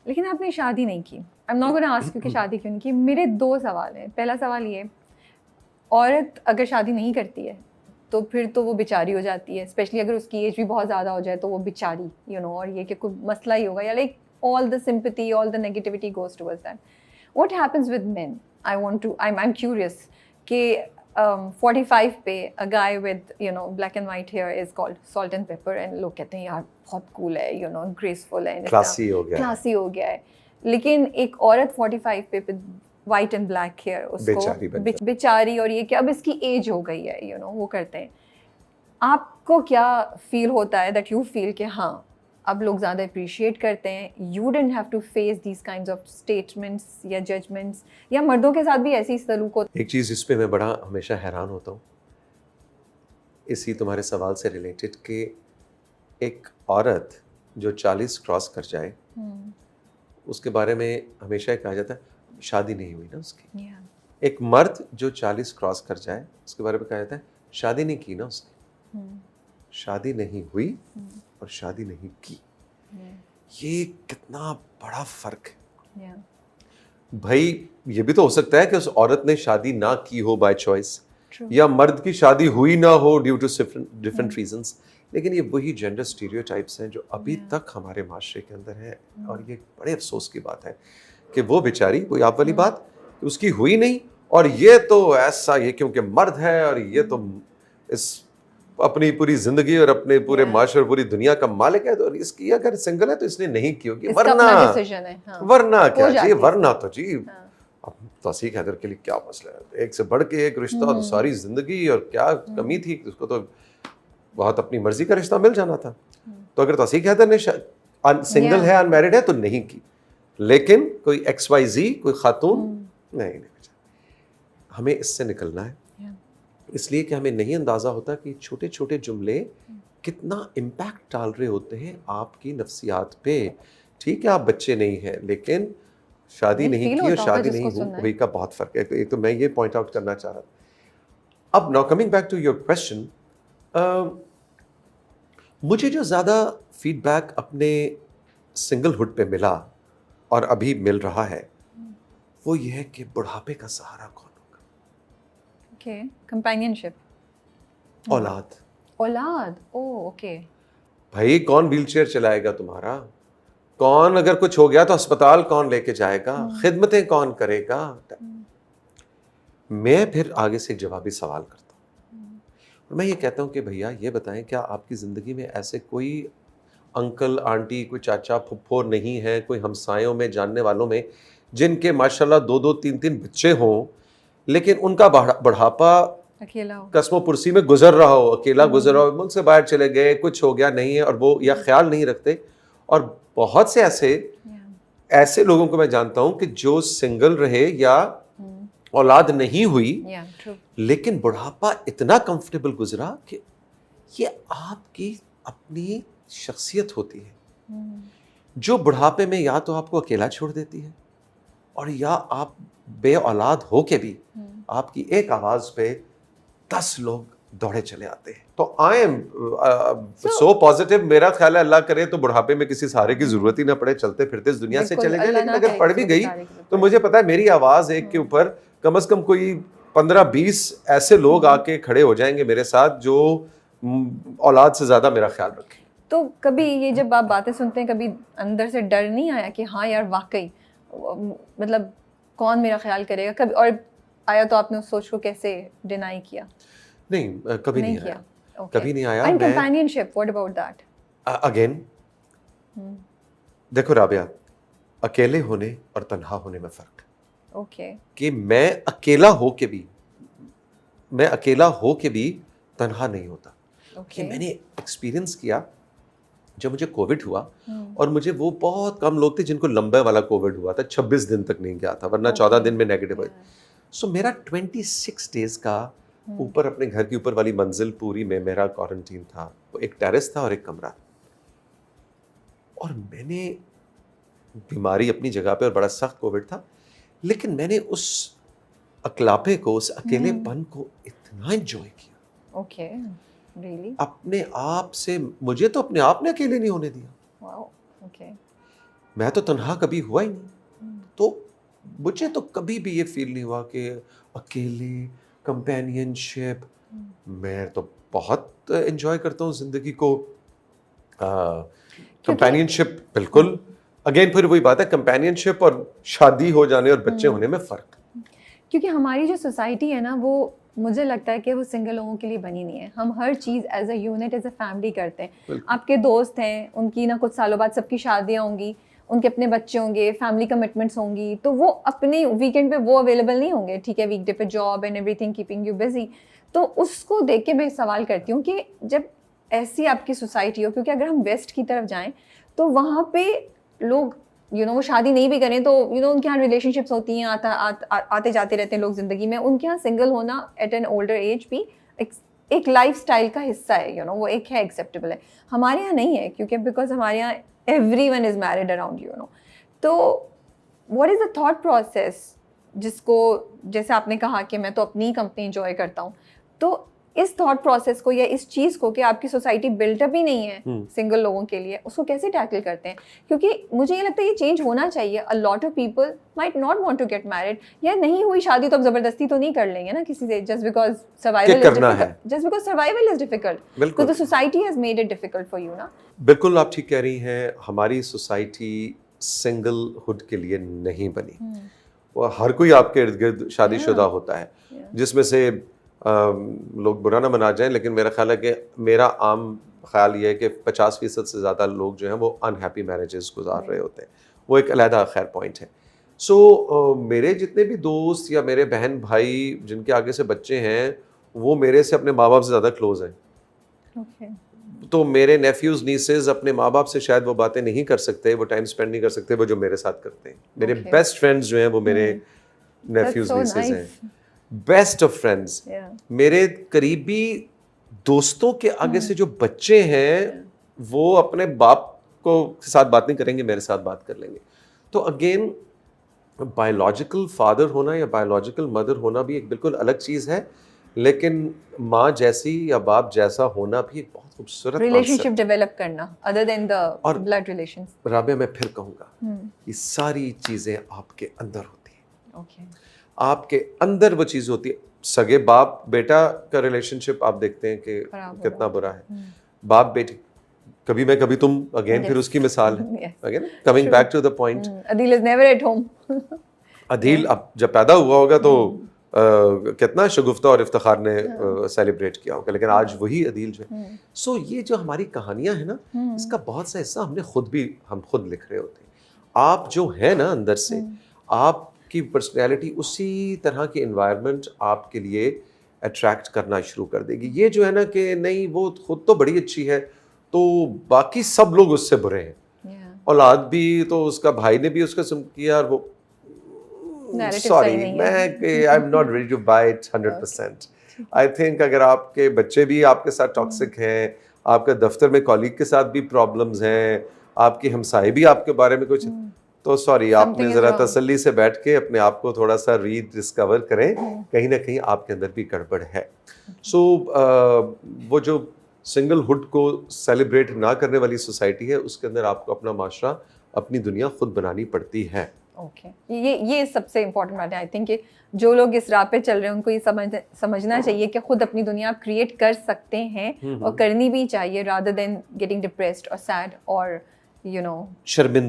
लेकिन आपने शादी नहीं की। आई am not gonna ask you कि शादी क्यों नहीं की। मेरे 2 सवाल हैं। पहला सवाल ये, औरत अगर शादी नहीं करती है तो फिर तो वो बेचारी हो जाती है, स्पेशली अगर उसकी एज भी बहुत ज़्यादा हो जाए तो वो बेचारी और ये कि कोई मसला ही होगा या like all the sympathy, all the negativity goes towards that. What happens with men? I am curious कि 45 पे a guy with black and white hair is called salt and pepper and लोग कहते हैं यार बहुत कूल है, graceful है, classy हो गया है। क्लासी हो गया है। लेकिन एक औरत 45 पे वाइट एंड ब्लैक हेयर, उसको बेचारी, और ये कि अब इसकी एज हो गई है, वो करते हैं। आपको क्या फील होता है दैट यू फील कि हाँ अब लोग ज़्यादा अप्रिशिएट करते हैं, you didn't have to face these kinds of statements या जजमेंट्स, या मर्दों के साथ भी ऐसी सलूक होता है? एक चीज़ इस पे मैं बड़ा हमेशा हैरान होता हूँ, इसी तुम्हारे सवाल से रिलेटेड, कि एक औरत जो 40 क्रॉस कर जाए उसके बारे में हमेशा कहा जाता है शादी नहीं हुई ना उसकी। एक मर्द जो 40 क्रॉस कर जाए उसके बारे में कहा जाता है शादी नहीं की ना उसने। शादी नहीं हुई और शादी नहीं की, ये कितना बड़ा फर्क है। भाई ये भी तो हो सकता है कि उस औरत ने शादी ना की हो बाय चॉइस, या मर्द की शादी हुई ना हो ड्यू टू डिफरेंट रीजंस, लेकिन ये वही जेंडर स्टीरियोटाइप्स हैं जो अभी तक हमारे माशरे के अंदर है। और ये बड़े अफसोस की बात है कि वो बेचारी, कोई आप वाली बात, उसकी हुई नहीं, और ये तो ऐसा, ये क्योंकि मर्द है और ये तो इस अपनी पूरी जिंदगी और अपने पूरे माशरे और पूरी दुनिया का मालिक है, तो इसकी अगर सिंगल है तो इसने नहीं की होगी, वरना क्या जी, वरना तो जी अब तौसीक हैदर के लिए क्या मसला है, एक से बढ़ के एक रिश्ता, तो सारी जिंदगी, और क्या कमी थी, उसको तो बहुत अपनी मर्जी का रिश्ता मिल जाना था। तो अगर तौसीक हैदर ने सिंगल है, अनमैरिड है, तो नहीं की, लेकिन कोई XYZ कोई खातून नहीं, हमें इससे निकलना है, इसलिए कि हमें नहीं अंदाजा होता कि छोटे छोटे जुमले कितना इम्पैक्ट डाल रहे होते हैं आपकी नफ्सियात पे। ठीक है आप बच्चे नहीं हैं, लेकिन शादी नहीं की और शादी नहीं हुई का बहुत फर्क है। एक तो मैं ये पॉइंट आउट करना चाह रहा था। अब now coming back to your question, मुझे जो ज़्यादा फीडबैक अपने सिंगलहुड पे मिला और अभी मिल रहा है वो ये है कि बुढ़ापे का सहारा कौन होगा। ओके, कंपेनियनशिप, औलाद, ओह ओके। भाई कौन व्हीलचेयर चलाएगा तुम्हारा, कौन अगर कुछ हो गया तो अस्पताल कौन लेके जाएगा, खिदमतें कौन करेगा। मैं फिर आगे से जवाबी सवाल करता हूँ और मैं ये कहता हूँ कि भैया ये बताएं, क्या आपकी ज़िंदगी में ऐसे कोई अंकल आंटी, कोई चाचा फुफ्फो नहीं है, कोई हमसायों में जानने वालों में जिनके माशाल्लाह 2-2 3-3 बच्चे हों, लेकिन उनका बुढ़ापा अकेला हो, कसमो पुरसी में गुजर रहा हो, अकेला गुजर रहा हो, मुल्क से बाहर चले गए, कुछ हो गया नहीं है, और वो या ख्याल नहीं रखते। और बहुत से ऐसे लोगों को मैं जानता हूं कि जो सिंगल रहे या औलाद नहीं हुई, लेकिन बुढ़ापा इतना कंफर्टेबल गुजरा कि ये आपकी अपनी शख्सियत होती है जो बुढ़ापे में या तो आपको अकेला छोड़ देती है, और या आप बे औलाद हो के भी आपकी एक आवाज पे 10 लोग दौड़े चले आते हैं। तो आई एम सो पॉजिटिव, मेरा ख्याल है अल्लाह करे तो बुढ़ापे में किसी सहारे की जरूरत ही ना पड़े, चलते फिरते इस दुनिया से चले जाए। लेकिन अगर पड़ भी गई तो मुझे पता है मेरी आवाज एक के ऊपर कम से कम कोई 15-20 ऐसे लोग आके खड़े हो जाएंगे मेरे साथ जो औलाद से ज्यादा मेरा ख्याल रखें। तो कभी ये जब आप बातें सुनते हैं, कभी अंदर से डर नहीं आया कि हाँ यार वाकई मतलब कौन मेरा ख्याल करेगा? कभी और आया तो आपने उस सोच को कैसे डिनाई किया? नहीं, कभी नहीं आया। कभी नहीं आया। And companionship, what about that? Again देखो राबिया, अकेले होने और तन्हा होने में फर्क है। ओके, कि मैं अकेला हो के भी तन्हा नहीं होता। कि मैंने एक्सपीरियंस किया जब मुझे कोविड हुआ, और मुझे वो बहुत कम लोग थे जिनको लंबे वाला कोविड हुआ था, 26 दिन तक नहीं गया था, वरना 14 दिन में नेगेटिव हुआ। सो मेरा 26 डेज का ऊपर अपने घर की ऊपर वाली मंजिल पूरी में मेरा क्वारंटीन था। वो एक टेरेस था और एक कमरा, और मैंने बीमारी अपनी जगह पे और बड़ा सख्त कोविड था, लेकिन मैंने उस अकलापे को, उस अकेलेपन को इतना एंजॉय किया। Okay, really? अपने आप से मुझे तो अपने आप ने अकेले नहीं होने दिया। Wow, okay. मैं तो तन्हा कभी हुआ ही नहीं, तो मुझे तो कभी भी ये फील नहीं हुआ कि अकेले, कंपेनियनशिप। मैं तो बहुत एंजॉय करता हूँ ज़िंदगी को। कंपेनियनशिप बिल्कुल, अगेन फिर वही बात है, कंपेनियनशिप और शादी हो जाने और बच्चे होने में फ़र्क। क्योंकि हमारी जो सोसाइटी है ना, वो मुझे लगता है कि वो सिंगल लोगों के लिए बनी नहीं है। हम हर चीज़ as a unit, as a family करते हैं। आपके दोस्त हैं, उनकी ना कुछ सालों बाद सबकी शादियाँ होंगी, उनके अपने बच्चे होंगे, फैमिली कमिटमेंट्स होंगी, तो वो अपने वीकेंड पे वो अवेलेबल नहीं होंगे, ठीक है, वीकडे पे job and everything keeping you busy. तो उसको देख के मैं सवाल करती हूँ कि जब ऐसी आपकी सोसाइटी हो, क्योंकि अगर हम वेस्ट की तरफ जाएं तो वहाँ पे लोग वो शादी नहीं भी करें तो उनके यहाँ रिलेशनशिप्स होती हैं, आते जाते रहते हैं लोग ज़िंदगी में। उनके यहाँ सिंगल होना एट एन ओल्डर एज भी एक लाइफ स्टाइल का हिस्सा है, वो एक है, एक्सेप्टेबल है। हमारे यहाँ नहीं है, क्योंकि बिकॉज हमारे यहाँ everyone is married around you, तो what is the thought process जिसको, जैसे आपने कहा कि मैं तो अपनी कंपनी enjoy करता हूँ, तो इस थॉट प्रोसेस को या इस चीज़ को कि आपकी सोसाइटी बिल्टअप ही नहीं है सिंगल लोगों के लिए, उसको कैसे टैकल करते हैं? क्योंकि मुझे ये लगता है ये चेंज होना चाहिए। A lot of people might not want to get married, या नहीं हुई शादी तो अब ज़बरदस्ती तो नहीं कर लेंगे ना किसी से, just because survival is difficult, तो the society has made it difficult for you ना। बिल्कुल आप ठीक कह रही हैं, हमारी सोसाइटी सिंगलहुड के लिए नहीं बनी। वो हर कोई आपके इर्द गिर्द शादीशुदा होता है, जिसमें से लोग बुरा ना मना जाएं, लेकिन मेरा ख्याल है कि मेरा आम ख्याल ये है कि 50% से ज़्यादा लोग जो हैं वो अनहैप्पी मैरिजेस गुजार रहे होते हैं। वो एक अलहदा खैर पॉइंट है। सो मेरे जितने भी दोस्त या मेरे बहन भाई जिनके आगे से बच्चे हैं, वो मेरे से अपने माँ बाप से ज़्यादा क्लोज हैं। तो मेरे नेफ्यूज़ नीसेस अपने माँ बाप से शायद वो बातें नहीं कर सकते, वो टाइम स्पेंड नहीं कर सकते वो जो मेरे साथ करते हैं। मेरे बेस्ट फ्रेंड्स जो हैं वो मेरे नेफ्यूज़ नीसेस हैं, बेस्ट ऑफ फ्रेंड्स। मेरे करीबी दोस्तों के आगे से जो बच्चे हैं वो अपने बाप को साथ बात नहीं करेंगे, मेरे साथ बात कर लेंगे। तो अगेन बायोलॉजिकल फादर होना या बायोलॉजिकल मदर होना भी एक बिल्कुल अलग चीज़ है, लेकिन माँ जैसी या बाप जैसा होना भी एक बहुत खूबसूरत रिलेशनशिप डेवलप करना other than the blood relations. Rabia, मैं फिर कहूँगा ये सारी चीज़ें आपके अंदर होती हैं। आपके अंदर वो चीज़ होती है। सगे बाप बेटा का रिलेशनशिप आप देखते हैं कि कितना बुरा है, बाप बेटे, कभी मैं कभी तुम, अगेन फिर उसकी मिसाल है। Again coming back to the point, Adeel is never at home. Adeel अब जब पैदा हुआ होगा तो कितना शगुफ्ता और इफ्तिखार ने सेलिब्रेट किया होगा, लेकिन आज वही अदील जो है। सो ये जो हमारी कहानियां हैं ना, इसका बहुत सा हिस्सा हम खुद लिख रहे होते हैं। आप जो है ना अंदर से, आपकी पर्सनैलिटी उसी तरह की एनवायरनमेंट आपके लिए अट्रैक्ट करना शुरू कर देगी। ये जो है ना कि नहीं वो खुद तो बड़ी अच्छी है तो बाकी सब लोग उससे बुरे हैं, औलाद भी, तो उसका भाई ने भी उसका सुन किया और वो सॉरी मैं I am not ready to buy it 100%। I think अगर आपके बच्चे भी आपके साथ टॉक्सिक हैं, आपके दफ्तर में कॉलीग के साथ भी प्रॉब्लम्स हैं, आपके हमसाए भी आपके बारे में कुछ, तो सॉरी आपने ज़रा तसल्ली से बैठ के अपने आप को थोड़ा सा रीडिस्कवर करें, कहीं ना कहीं आपके अंदर भी गड़बड़ है। सो वो जो सिंगलहुड को सेलिब्रेट ना करने वाली सोसाइटी है, उसके अंदर आपको अपना माशरा, अपनी दुनिया खुद बनानी पड़ती है। ये सबसे इम्पोर्टेंट बात है। आई थिंक जो लोग इस राह पे चल रहे हैं उनको ये समझना चाहिए कि खुद अपनी दुनिया आप क्रिएट कर सकते हैं और करनी भी चाहिए, रादर देन गेटिंग डिप्रेस्ड और सैड और शर्मिंदा।